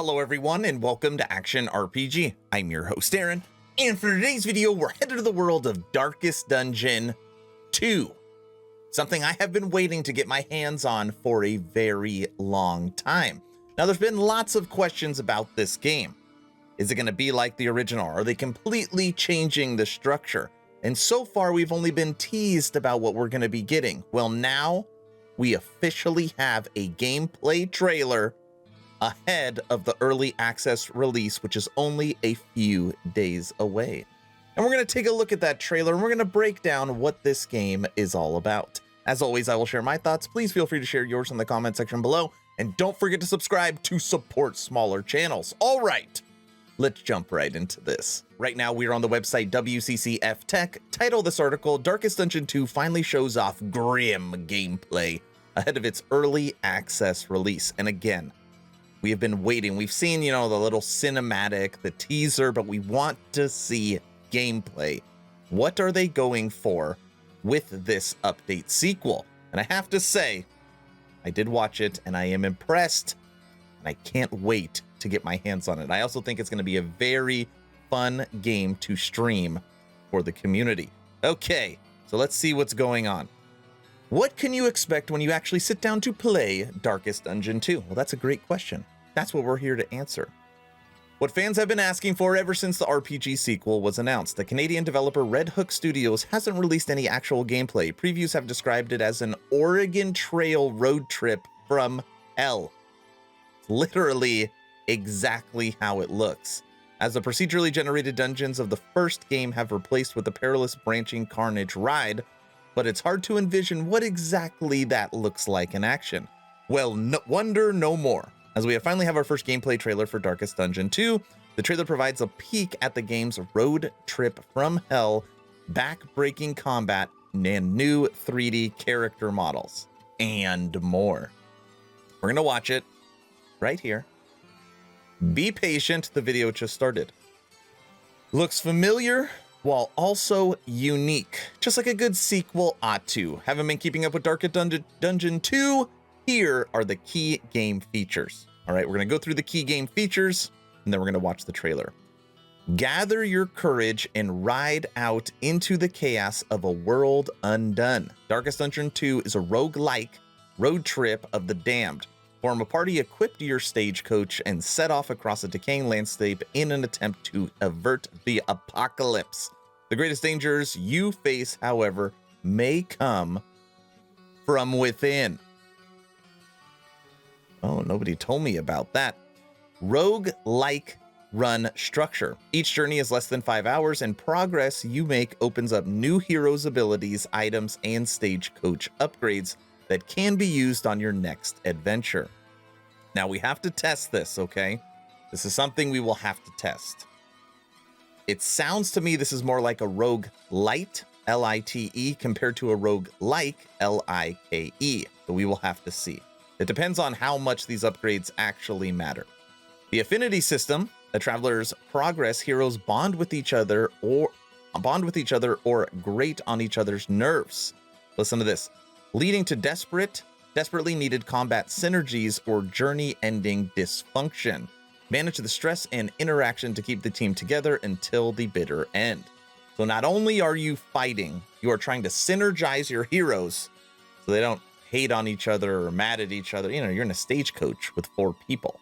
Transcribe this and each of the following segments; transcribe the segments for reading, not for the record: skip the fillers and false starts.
Hello everyone and welcome to Action RPG. I'm your host Aaron, and for today's video we're headed to the world of Darkest Dungeon 2. Something I have been waiting to get my hands on for a very long time. Now there's been lots of questions about this game. Is it going to be like the original? Are they completely changing the structure? And so far we've only been teased about what we're going to be getting. Well, now we officially have a gameplay trailer ahead of the early access release, which is only a few days away. And we're going to take a look at that trailer and we're going to break down what this game is all about. As always, I will share my thoughts. Please feel free to share yours in the comment section below. And don't forget to subscribe to support smaller channels. All right, let's jump right into this. Right now, we're on the website WCCF Tech. Title of this article, Darkest Dungeon 2 finally shows off grim gameplay ahead of its early access release. And again, we have been waiting. We've seen, the little cinematic, the teaser, but we want to see gameplay. What are they going for with this update sequel? And I have to say, I did watch it and I am impressed and I can't wait to get my hands on it. I also think it's going to be a very fun game to stream for the community. Okay, so let's see what's going on. What can you expect when you actually sit down to play Darkest Dungeon 2? Well, that's a great question. That's what we're here to answer. What fans have been asking for ever since the RPG sequel was announced. The Canadian developer Red Hook Studios hasn't released any actual gameplay. Previews have described it as an Oregon Trail road trip from hell. It's literally exactly how it looks, as the procedurally generated dungeons of the first game have replaced with the perilous branching carnage ride, but it's hard to envision what exactly that looks like in action. Well, wonder no more, as we finally have our first gameplay trailer for Darkest Dungeon 2. The trailer provides a peek at the game's road trip from hell, back-breaking combat, and new 3D character models, and more. We're gonna watch it right here. Be patient, the video just started. Looks familiar while also unique, just like a good sequel ought to. Haven't been keeping up with Darkest Dungeon 2? Here are the key game features. All right, we're gonna go through the key game features and then we're gonna watch the trailer. Gather your courage and ride out into the chaos of a world undone. Darkest Dungeon 2 is a roguelike road trip of the damned. Form a party, equip your stagecoach, and set off across a decaying landscape in an attempt to avert the apocalypse. The greatest dangers you face, however, may come from within. Oh, nobody told me about that. Rogue-like run structure. Each journey is less than 5 hours, and progress you make opens up new heroes' abilities, items, and stagecoach upgrades that can be used on your next adventure. Now we have to test this, okay? This is something we will have to test. It sounds to me this is more like a rogue lite, L-I-T-E, compared to a rogue like, L-I-K-E, but we will have to see. It depends on how much these upgrades actually matter. The affinity system, the traveler's progress heroes bond with each other or grate on each other's nerves. Listen to this. Leading to desperately needed combat synergies or journey-ending dysfunction. Manage the stress and interaction to keep the team together until the bitter end. So not only are you fighting, you are trying to synergize your heroes so they don't hate on each other or mad at each other. You're in a stagecoach with 4 people.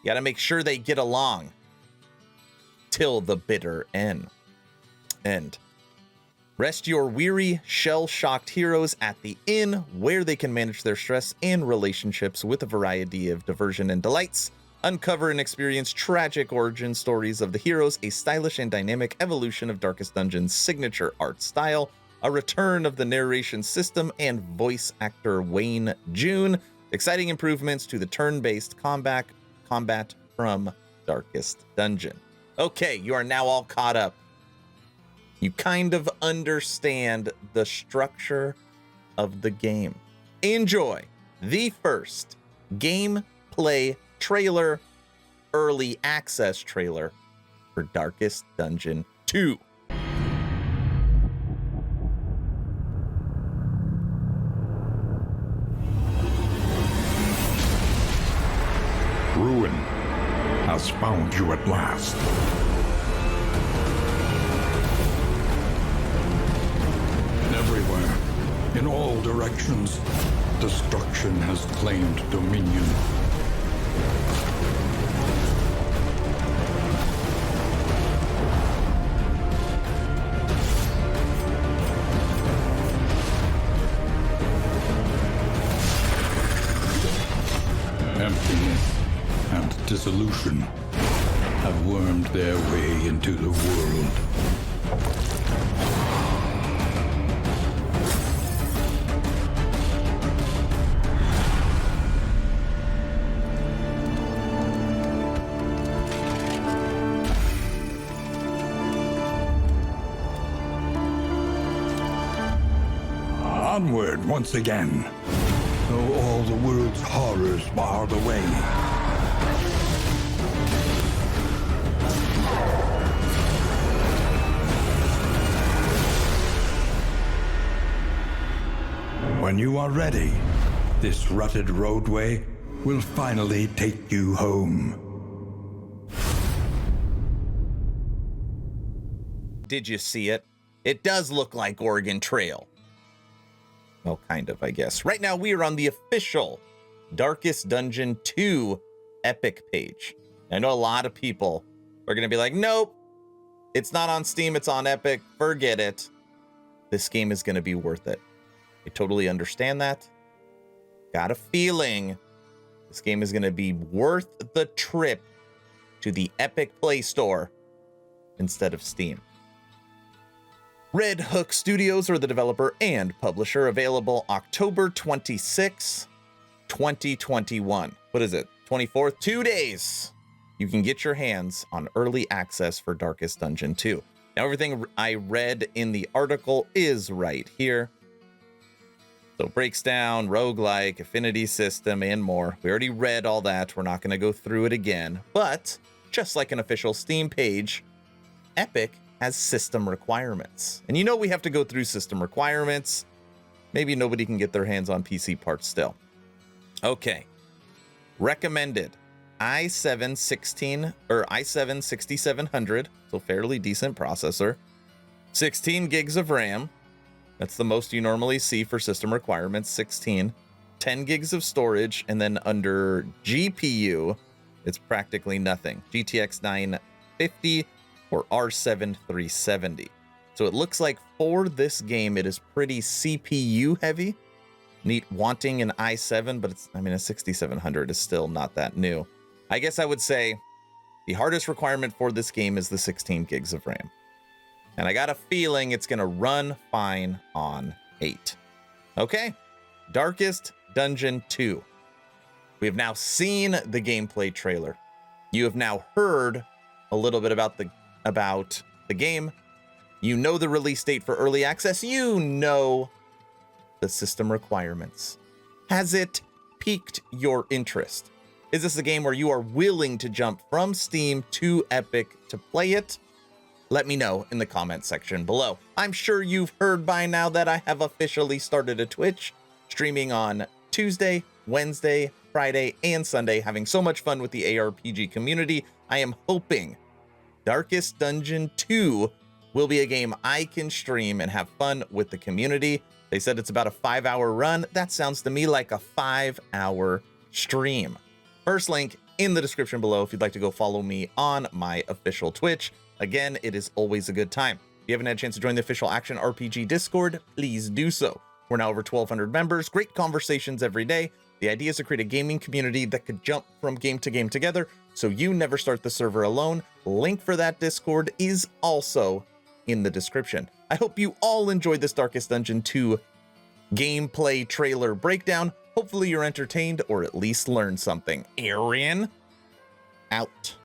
You got to make sure they get along till the bitter end. Rest your weary, shell-shocked heroes at the inn, where they can manage their stress and relationships with a variety of diversion and delights. Uncover and experience tragic origin stories of the heroes, a stylish and dynamic evolution of Darkest Dungeon's signature art style, a return of the narration system, and voice actor Wayne June. Exciting improvements to the turn-based combat from Darkest Dungeon. Okay, you are now all caught up. You kind of understand the structure of the game. Enjoy the first gameplay trailer, early access trailer for Darkest Dungeon 2. Ruin has found you at last. Everywhere, in all directions, destruction has claimed dominion. Emptiness and dissolution have wormed their way into the world. Onward once again, though all the world's horrors bar the way. When you are ready, this rutted roadway will finally take you home. Did you see it? It does look like Oregon Trail. Well, kind of, I guess. Right now, we are on the official Darkest Dungeon 2 Epic page. I know a lot of people are going to be like, nope, it's not on Steam, it's on Epic. Forget it. This game is going to be worth it. I totally understand that. Got a feeling this game is going to be worth the trip to the Epic Play Store instead of Steam. Red Hook Studios are the developer and publisher, available October 26, 2021. What is it? 24th? 2 days. You can get your hands on early access for Darkest Dungeon 2. Now, everything I read in the article is right here. So it breaks down roguelike, affinity system, and more. We already read all that. We're not going to go through it again. But just like an official Steam page, Epic has system requirements. And you know we have to go through system requirements. Maybe nobody can get their hands on PC parts still. Okay. Recommended i7 6700, so fairly decent processor. 16 gigs of RAM. That's the most you normally see for system requirements, 16. 10 gigs of storage, and then under GPU, it's practically nothing. GTX 950 or R7 370. So it looks like for this game, it is pretty CPU heavy. Neat wanting an i7, but a 6700 is still not that new. I guess I would say the hardest requirement for this game is the 16 gigs of RAM. And I got a feeling it's gonna run fine on 8. Okay, Darkest Dungeon 2. We have now seen the gameplay trailer. You have now heard a little bit about the game. You know the release date for early access. You know the system requirements. Has it piqued your interest? Is this a game where you are willing to jump from Steam to Epic to play it? Let me know in the comment section below. I'm sure you've heard by now that I have officially started a Twitch, streaming on Tuesday, Wednesday, Friday, and Sunday, having so much fun with the ARPG community. I am hoping Darkest Dungeon 2 will be a game I can stream and have fun with the community. They said it's about a 5-hour run. That sounds to me like a 5-hour stream. First link in the description below if you'd like to go follow me on my official Twitch. Again, it is always a good time. If you haven't had a chance to join the official Action RPG Discord, please do so. We're now over 1,200 members, great conversations every day. The idea is to create a gaming community that could jump from game to game together, so you never start the server alone. Link for that Discord is also in the description. I hope you all enjoyed this Darkest Dungeon 2 gameplay trailer breakdown. Hopefully you're entertained or at least learned something. Aaron, out.